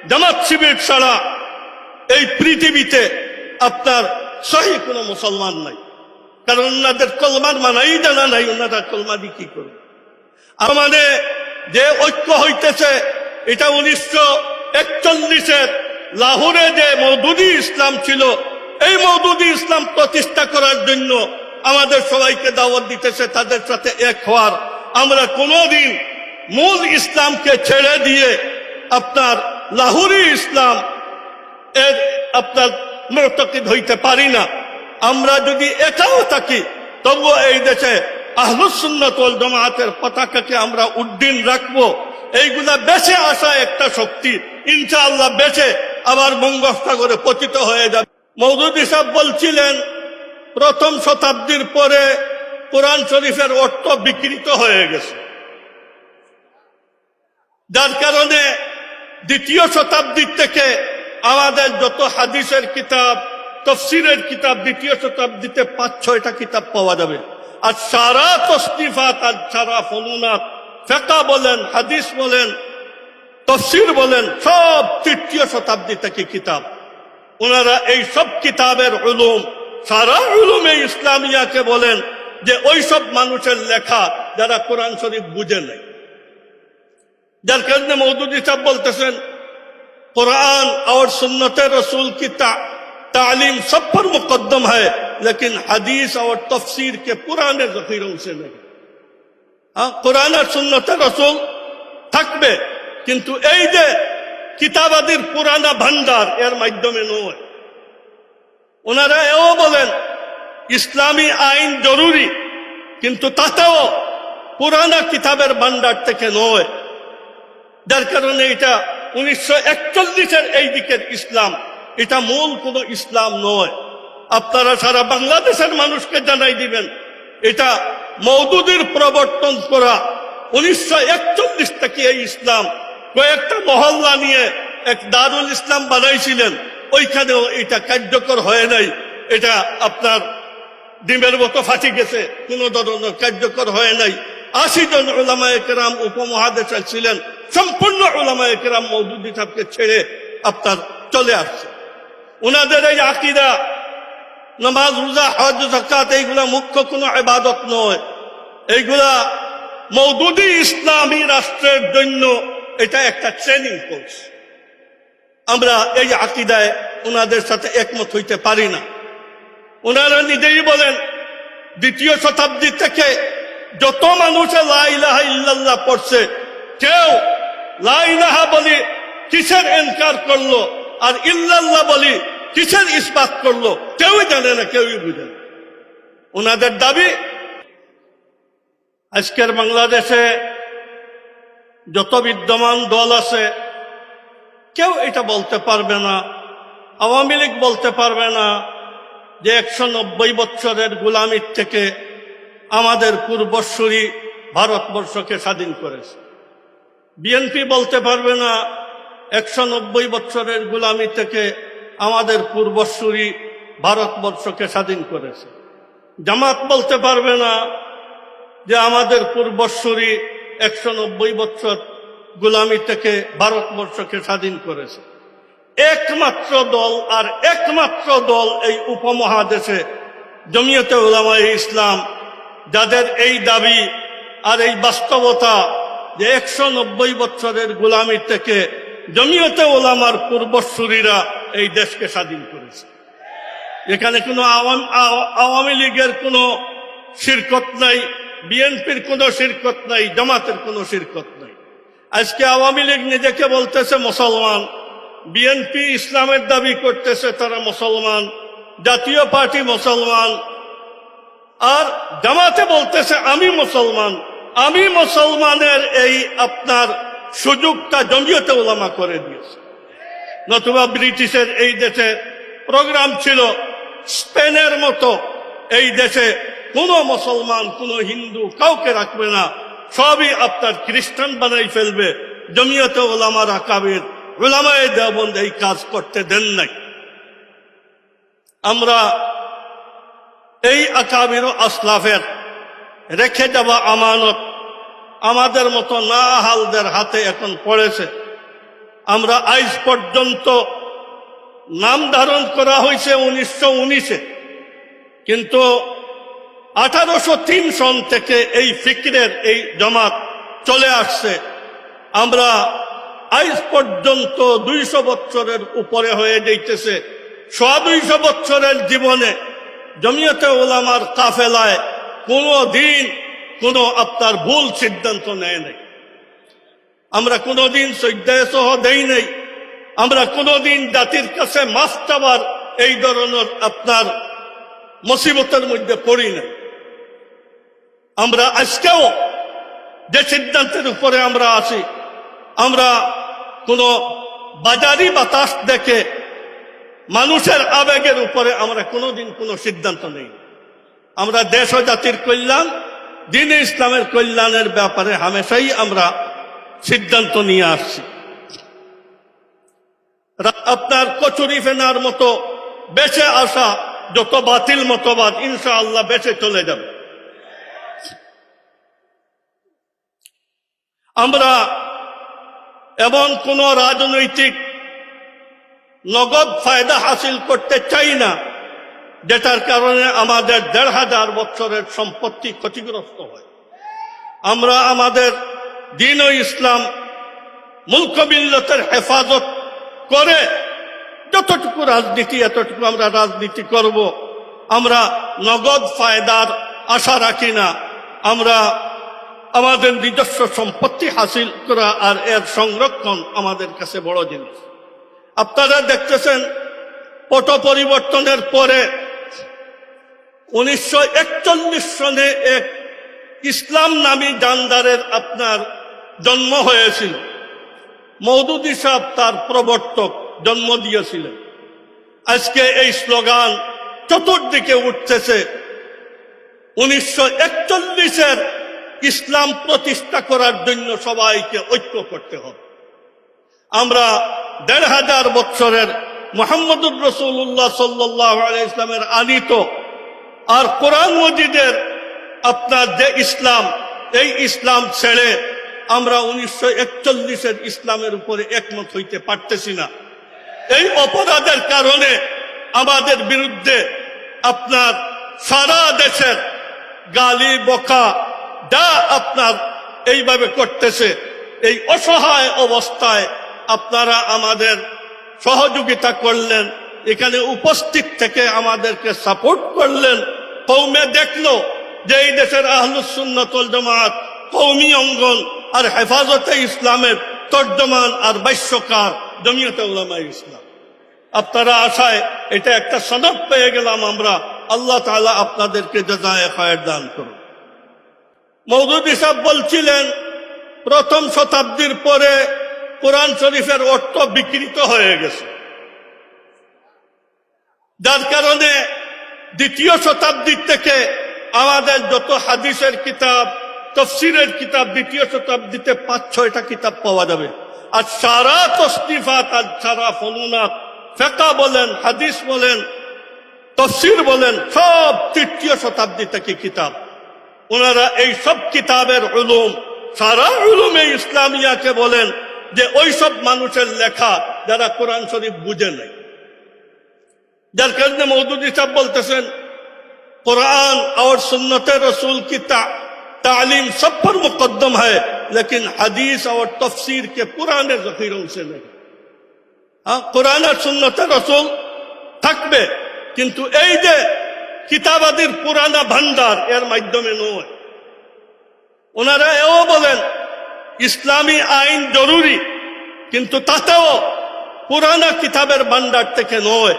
জামাত শিবির ছাড়া এই পৃথিবীতে আপনার সহি কোনো মুসলমান নাই। কারণ ওনাদের কলমার মানাই জানা নাই, ওনারা কলমা দিয়ে কি করবে। আমাদের যে ঐক্য হইতেছে এটা 1941-এর লাহোরে যে মওদুদি ইসলাম ছিল, এই মওদুদি ইসলাম প্রতিষ্ঠা করার জন্য আমাদের সবাইকে দাওয়াত দিতেছে তাদের সাথে এক হওয়ার। আমরা কোনোদিন মূল ইসলামকে ছেড়ে দিয়ে আপনার লাহোরি ইসলাম এর আপনার মুতাকিদ হইতে পারি না। আমরা যদি একাও থাকি তবুও এই দেশে আহলুস সুন্নাত ওয়াল জামাআতের পতাকাকে আমরা উড্ডীন রাখবো। এইগুলা বেঁচে আসা একটা শক্তি ইনশাআল্লাহ বেঁচে আবার বঙ্গোপসাগরে পতিত হয়ে যাবে। মওদুদি সাহেব বলছিলেন প্রথম শতাব্দীর পরে কোরআন শরীফের অর্থ বিকৃত হয়ে গেছে, যার কারণে দ্বিতীয় শতাব্দীর থেকে আমাদের যত হাদিসের কিতাব, তফসিরের কিতাব দ্বিতীয় শতাব্দীতে 5-6টা কিতাব পাওয়া যাবে। আর সারা তসনিফাত আর সারা ফনুনাত, ফিকহ বলেন, হাদিস বলেন, তফসির বলেন, সব তৃতীয় শতাব্দী থেকে কিতাব। ওনারা এই সব কিতাবের উলুম, সারা উলুমে ইসলামিয়াকে বলেন যে ওই সব মানুষের লেখা যারা কোরআন শরীফ বুঝে নাই। যার কারণে মওদুদি সাহেব বলতেছেন कुरान और सुन्नत रसूल की तालीम सब पर मुकद्दम है, लेकिन हदीस और तफसीर के पुराने जखीरों से नहीं। हाँ, कुरान और सुन्नत रसूल থাকবে, কিন্তু এই যে কিতাবাদির পুরানা ভান্ডার এর মাধ্যমে নয়। ওনারা এও বলেন ইসলামী আইন জরুরি, কিন্তু তাতেও পুরানা কিতাবের ভান্ডার থেকে নয়। যার কারণে এটা 1941-এর এই দিকের ইসলাম, এটা মূল কোন ইসলাম নয়। আপনারা সারা বাংলাদেশের মানুষকে জানাই দিবেন এটা মওদুদির প্রবর্তন করা 1941 থেকে এই ইসলাম। কয়েকটা মহল্লা নিয়ে এক দারুল ইসলাম বানাইছিলেন, ওইখানেও এটা কার্যকর হয় নাই। এটা আপনার ডিমের মতো ফাটি গেছে, কোন ধরনের কার্যকর হয় নাই। 80 জন উলামায়ে কেরাম উপমহাদেশে ছিলেন, সম্পূর্ণ উলামায়ে কেরাম মওদুদি সাহেবকে ছেড়ে আপনার চলে আসছে। ওনাদের এই আকীদা, নামাজ, রোজা, হজ, যাকাত এইগুলা মুখ্য কোনো ইবাদত নয়। এইগুলা মওদুদি ইসলামী রাষ্ট্রের জন্য এটা একটা ট্রেনিং কোর্স। আমরা এই আকীদায় ওনাদের সাথে একমত হইতে পারি না। ওনারা নিজেই বলেন দ্বিতীয় শতাব্দী থেকে যত মানুষ লা ইলাহা ইল্লাল্লাহ পড়ছে, কেউ লা ইলাহা বলি কিসের ইনকার করলো আর ইল্লাল্লাহ বলি কিসের ইসবাত করলো কেউই জানে না, কেউই বুঝে না। ওনাদের দাবি আজকের বাংলাদেশে যত বিদ্যমান দল আছে কেউ এটা বলতে পারবে না, আওয়ামী লীগ বলতে পারবে না যে 190 বছরের গোলামির থেকে আমাদের পূর্বসূরি ভারতবর্ষকে স্বাধীন করেছে। বিএনপি বলতে পারবে না 190 বছরের গোলামি থেকে আমাদের পূর্বসূরি ভারতবর্ষকে স্বাধীন করেছে। জামাত বলতে পারবে না যে আমাদের পূর্বসূরি 190 বছর গোলামি থেকে ভারতবর্ষকে স্বাধীন করেছে। একমাত্র দল আর একমাত্র দল এই উপমহাদেশে জমিয়তে উলামায়ে ইসলাম, যাদের এই দাবি আর এই বাস্তবতা যে 190 বছরের গোলামি থেকে জমিয়তে উলামার পূর্বসূরীরা এই দেশকে স্বাধীন করেছে। এখানে কোনো আওয়ামী লীগের কোনো শিরকত নাই, বিএনপির কোনো শিরকত নাই, জামাতের কোনো শিরকত নাই। আজকে আওয়ামী লীগ নিজেকে বলতেছে মুসলমান, বিএনপি ইসলামের দাবি করতেছে তারা মুসলমান, জাতীয় পার্টি মুসলমান, আর জামাতে বলতেছে আমি মুসলমান। আমি মুসলমানের এই আপনার সুযোগটা জমিয়তে উলামা করে দিয়েছে। নতুবা ব্রিটিশের এই দেশে প্রোগ্রাম ছিল স্পেনের মতো এই দেশে কোনো মুসলমান কোনো হিন্দু কাউকে রাখবে না, সবই আপনার খ্রিস্টান বানাই ফেলবে। জমিয়তে উলামার আকাবির উলামায়ে দেওবন্দ এই কাজ করতে দেন নাই। আমরা এই আকাবির ও আসলাফের রেখে যাওয়া আমানত আমাদের মতো না আহালদের হাতে এখন পড়েছে। আমরা আজ পর্যন্ত নাম ধারণ করা হয়েছে 1919-এ, কিন্তু 1803 সন থেকে এই ফিকিরের এই জমাত চলে আসছে। আমরা আজ পর্যন্ত 200 বছরের উপরে হয়ে যাইতেছে। 250 বছরের জীবনে জমিয়তে উলামার কাফেলায় কোনো দিন কোনো আপনার ভুল সিদ্ধান্ত নেয় নাই। আমরা কোনোদিন সজ্জায় সহ দেই নাই। আমরা কোনোদিন জাতির কাছে মাফ চাওয়ার এই ধরনের আপনার মুসিবতের মধ্যে পড়ি নাই। আমরা আজকেও যে সিদ্ধান্তের উপরে আমরা আছি, আমরা কোনো বাজারি বাতাস দেখে মানুষের আবেগের উপরে আমরা কোনোদিন কোনো সিদ্ধান্ত নেই। আমরা দেশ ও জাতির কল্যাণ, দ্বীন ইসলামের কল্যাণের ব্যাপারে হামেশাই আমরা সিদ্ধান্ত নিয়ে আসছি। আপনার কচুরি ফেনার মতো বেঁচে আসা যত বাতিল মতবাদ ইনশাআল্লাহ বেঁচে চলে যাবে। আমরা এমন কোন রাজনৈতিক নগদ ফায়দা হাসিল করতে চাই না যেটার কারণে আমাদের 1500 বছরের সম্পত্তি ক্ষতিগ্রস্ত হয়। আমরা আমাদের দ্বীন ও ইসলাম মুলক মিল্লতের হেফাজত করে যতটুকু রাজনীতি এতটুকু আমরা রাজনীতি করব। আমরা নগদ ফায়দার আশা রাখি না। আমরা আমাদের নিজস্ব সম্পত্তি হাসিল করা আর এর সংরক্ষণ আমাদের কাছে বড় জিনিস। আপনারা দেখতেছেন পট পরিবর্তনের পরে 1941 সনে এক ইসলাম নামী জানদারের আপনার জন্ম হয়েছিল। মওদুদী সাহেব তার প্রবর্তক জন্ম দিয়েছিলেন। আজকে এই স্লোগান চতুর্দিকে উঠতেছে। 1941-এর ইসলাম প্রতিষ্ঠা করার জন্য সবাইকে ঐক্য করতে হবে। আমরা 1500 বছরের মুহাম্মদুর রাসূলুল্লাহ সাল্লাল্লাহু আলাইহি ইসলামের আনিত আর কোরআন মজিদের আপনার যে ইসলাম, এই ইসলাম ছেড়ে আমরা 1941-এর ইসলামের উপরে একমত হইতে পারতেছি না। এই অপরাধের কারণে আমাদের বিরুদ্ধে আপনার সারা দেশের গালি বকা যা আপনার এইভাবে করতেছে, এই অসহায় অবস্থায় আপনারা আমাদের সহযোগিতা করলেন, এখানে উপস্থিত থেকে আমাদেরকে সাপোর্ট করলেন। কওমে দেখলো যে এই দেশের আহলুস সুন্নাত ওয়াল জামাত কওমি অঙ্গন আর হেফাজতে ইসলামের তর্জমান আর ভাষ্যকার জমিয়তে উলামায়ে ইসলাম। আপনারা আশায় এটা একটা সনদ পেয়ে গেলাম আমরা। আল্লাহ তাআলা আপনাদেরকে জাযায়ে খায়ের দান করুন। মওদুদী সাহেব বলছিলেন প্রথম শতাব্দীর পরে কোরআন শরীফের অর্থ বিকৃত হয়ে গেছে, যার কারণে দ্বিতীয় শতাব্দীর থেকে আমাদের যত হাদিসের কিতাব, তফসিরের কিতাব দ্বিতীয় শতাব্দীতে 5-6টা কিতাব পাওয়া যাবে। আর সারা তসনিফাত আর সারা ফনুনাত, ফিকহ বলেন, হাদিস বলেন, তফসির বলেন, সব তৃতীয় শতাব্দী থেকে কিতাব। ওনারা এই সব কিতাবের উলুম, সারা উলুমে ইসলামিয়াকে বলেন যে ওই সব মানুষের লেখা যারা কোরআন শরীফ বুঝে নাই। যার কারণে মওদুদী সাহেব বলতেছেন कुरान और सुन्नत रसूल की तालीम सब पर मुकद्दम है, लेकिन हदीस और तफसीर के पुराने जखीरों से नहीं। हाँ, कुरान और सुन्नत रसूल থাকবে, কিন্তু এই যে কিতাবাদির পুরানা ভান্ডার এর মাধ্যমে নয়। ওনারা এও বলেন ইসলামী আইন জরুরি, কিন্তু তাতেও পুরানা কিতাবের ভান্ডার থেকে নয়।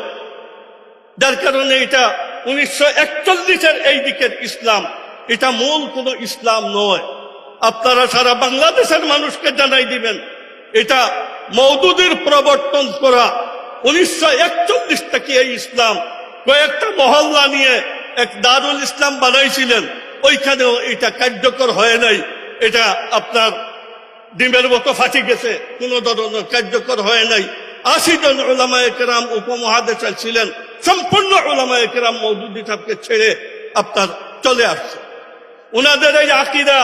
যার কারণে এটা 1941-এর এই দিকের ইসলাম, এটা মূল কোন ইসলাম নয়। আপনারা সারা বাংলাদেশের মানুষকে জানাই দিবেন এটা মওদুদীর প্রবর্তন করা 1941 থেকে এই ইসলাম। কয়েকটা মহল্লা নিয়ে এক দারুল ইসলাম বানাইছিলেন, ওইখানেও এটা কার্যকর হয় নাই। এটা আপনার ডিমের মতো ফাটি গেছে, কোন ধরনের কার্যকর হয় নাই। 80 জন উলামায়ে কেরাম উপমহাদেশে ছিলেন, সম্পূর্ণ উলামায়ে কেরাম মওদুদী সাহেবকে ছেড়ে আপনার চলে আসছে। উনাদের এই আকীদা,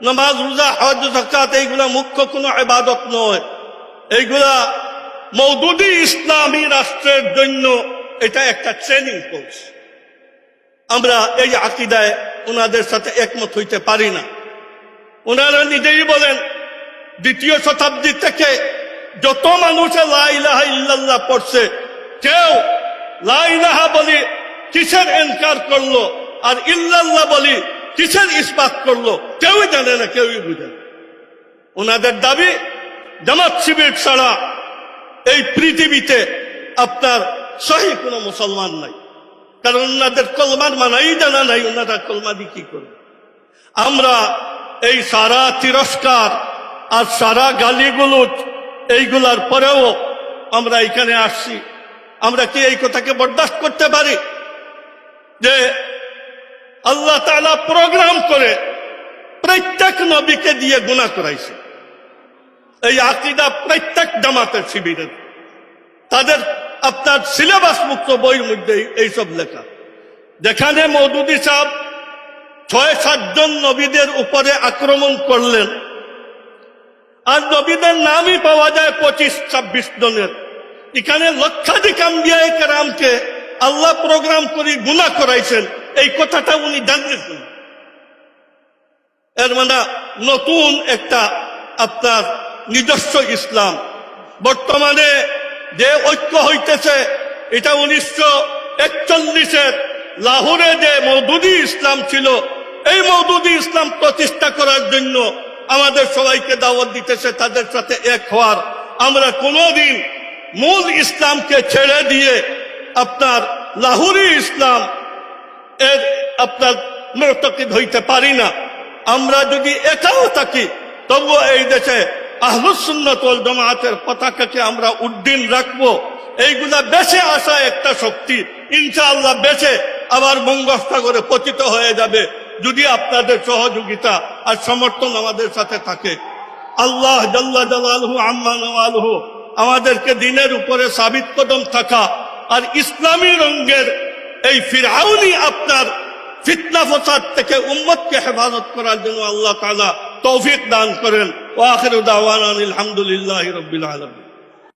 নামাজ, রোজা, হজ, যাকাত এইগুলা মুখ্য কোনো ইবাদত নয়। এইগুলা মওদুদি ইসলামী রাষ্ট্রের জন্য এটা একটা ট্রেনিং কোর্স। আমরা এই আকীদায় ওনাদের সাথে একমত হইতে পারি না। ওনারা নিজেই বলেন দ্বিতীয় শতাব্দী থেকে যত মানুষে লা ইলাহা ইল্লাল্লাহ পড়ছে, কেউ লা ইলাহা বলি কিসের ইনকার করলো আর ইল্লাল্লাহ বলি কিসের ইসবাত করলো কেউই জানে না, কেউই বুঝে না। ওনাদের দাবি জামাত শিবির ছাড়া এই পৃথিবীতে আপনার সহি কোনো মুসলমান নাই, কারণ ওনাদের কলমার মানাই জানা নাই, ওনারা কলমা দিয়ে কি করবে। আমরা এই সারা তিরস্কার আর সারা গালিগুলোচ এইগুলার পরেও আমরা এখানে আসছি। আমরা কি এই কথাকে বরদাস্ত করতে পারি যে আল্লাহ তাআলা প্রোগ্রাম করে প্রত্যেক নবীকে দিয়ে গুনাহ করাইছে? এই আকীদা প্রত্যেক জামাতের শিবিরের, তাদের আপনার সিলেবাস মুক্ত বইয়ের মধ্যে এইসব লেখা, যেখানে মওদুদি সাহেব ৬-৭ জন নবীদের উপরে আক্রমণ করলেন, আর নবীদের নামই পাওয়া যায় ২৫-২৬ জনের। এখানে লক্ষাধিক আম্বিয়া কেরামকে আল্লাহ প্রোগ্রাম করে গুনাহ করাইছেন, এই কথাটা উনি জানতেন। এর মানে নতুন একটা আপনার নিজস্ব ইসলাম। বর্তমানে যে ঐক্য হইতেছে এটা ১৯৪১ লাহোরে যে মওদুদি ইসলাম ছিল, এই মওদুদি ইসলাম প্রতিষ্ঠা করার জন্য আমাদের সবাইকে দাওয়াত দিতেছে তাদের সাথে এক হওয়ার। আমরা কোনোদিন মূল ইসলামকে ছেড়ে দিয়ে আপনার লাহোরি ইসলাম এর আপনার মুতাকিদ হইতে পারি না। আমরা যদি একাও থাকি তবুও এই দেশে আহলুস সুন্নাত ওয়াল জামাতের পতাকাকে আমরা উড্ডীন রাখবো। এইগুলা বেঁচে আসা একটা শক্তি, ইনশাআল্লাহ বেঁচে আবার বঙ্গোপসাগরে পতিত হয়ে যাবে যদি আপনাদের সহযোগিতা আর সমর্থন আমাদের সাথে থাকে। আল্লাহ জাল্লা জালালুহু আম্মা নওয়ালুহু আমাদেরকে দিনের উপরে সাবিত কদম থাকা আর ইসলামী রঙের এই ফিরআউনি আপনার ফিতনা ফসাদ থেকে উম্মতকে হেফাজত করার জন্য আল্লাহ তাআলা তৌফিক দান করেন। ওয়া আখিরু দাওয়ানা আলহামদুলিল্লাহি রাব্বিল আলামিন।